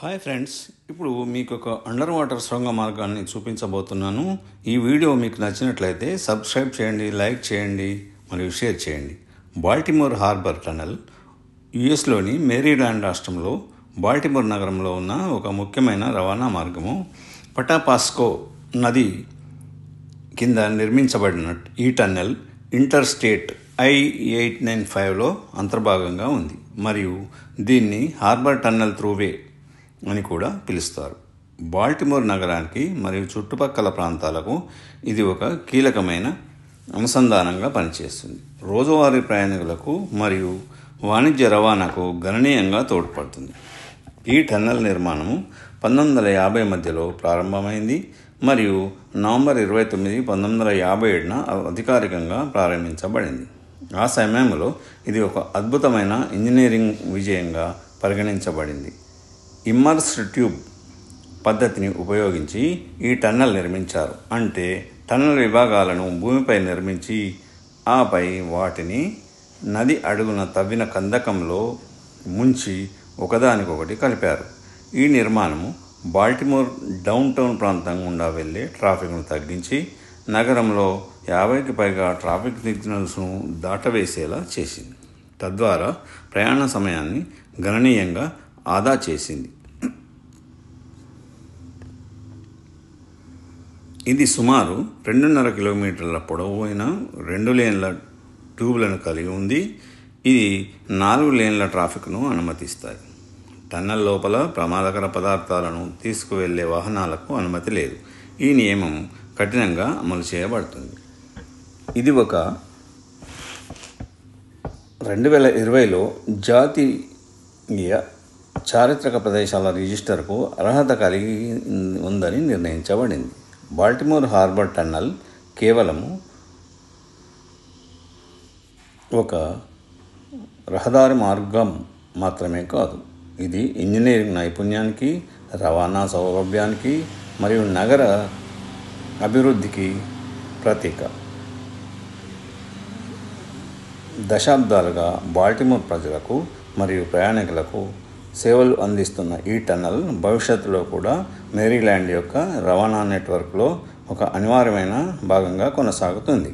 Hi friends, ఇప్పుడు మీకు ఒక అండర్ వాటర్ సొరంగ మార్గాన్ని చూపించబోతున్నాను. ఈ వీడియో మీకు నచ్చినట్లయితే సబ్స్క్రైబ్ చేయండి, లైక్ చేయండి మరియు షేర్ చేయండి. బాల్టిమోర్ హార్బర్ టనల్ యుఎస్లోని మేరీల్యాండ్ రాష్ట్రంలో బాల్టిమోర్ నగరంలో ఉన్న ఒక ముఖ్యమైన రవాణా మార్గము. పటాపాస్కో నది కింద నిర్మించబడిన ఈ టన్నెల్ ఇంటర్స్టేట్ I-895లో అంతర్భాగంగా ఉంది మరియు దీన్ని హార్బర్ టన్నెల్ త్రూవే అని కూడా పిలుస్తారు. బాల్టిమోర్ నగరానికి మరియు చుట్టుపక్కల ప్రాంతాలకు ఇది ఒక కీలకమైన అనుసంధానంగా పనిచేస్తుంది. రోజువారీ ప్రయాణికులకు మరియు వాణిజ్య రవాణాకు గణనీయంగా తోడ్పడుతుంది. ఈ టన్నెల్ నిర్మాణము 1950 మధ్యలో ప్రారంభమైంది మరియు నవంబర్ 29, 1957న అధికారికంగా ప్రారంభించబడింది. ఆ సమయంలో ఇది ఒక అద్భుతమైన ఇంజనీరింగ్ విజయంగా పరిగణించబడింది. ఇమ్మర్స్డ్ ట్యూబ్ పద్ధతిని ఉపయోగించి ఈ టన్నెల్ నిర్మించారు. అంటే టన్నెల్ విభాగాలను భూమిపై నిర్మించి ఆపై వాటిని నది అడుగున తవ్విన కందకంలో ముంచి ఒకదానికొకటి కలిపారు. ఈ నిర్మాణము బాల్టిమోర్ డౌన్ టౌన్ ప్రాంతం గుండా వెళ్ళే ట్రాఫిక్ను తగ్గించి నగరంలో 50కి పైగా ట్రాఫిక్ సిగ్నల్స్ను దాటవేసేలా చేసింది. తద్వారా ప్రయాణ సమయాన్ని గణనీయంగా ఆదా చేసింది. ఇది సుమారు 2.5 కిలోమీటర్ల పొడవైన 2 లేన్ల ట్యూబ్లను కలిగి ఉంది. ఇది 4 లేన్ల ట్రాఫిక్ను అనుమతిస్తాయి. టన్నెల్ లోపల ప్రమాదకర పదార్థాలను తీసుకువెళ్లే వాహనాలకు అనుమతి లేదు. ఈ నియమం కఠినంగా అమలు చేయబడుతుంది. ఇది ఒక 2020లో జాతీయ చారిత్రక ప్రదేశాల రిజిస్టర్కు అర్హత కలిగి ఉందని నిర్ణయించబడింది. బాల్టిమోర్ హార్బర్ టన్నెల్ కేవలము ఒక రహదారి మార్గం మాత్రమే కాదు, ఇది ఇంజనీరింగ్ నైపుణ్యానికి, రవాణా సౌలభ్యానికి మరియు నగర అభివృద్ధికి ప్రతీక. దశాబ్దాలుగా బాల్టిమోర్ ప్రజలకు మరియు ప్రయాణికులకు సేవలు అందిస్తున్న ఈ టన్నెల్ భవిష్యత్తులో కూడా మేరీల్యాండ్ యొక్క రవాణా నెట్వర్క్లో ఒక అనివార్యమైన భాగంగా కొనసాగుతుంది.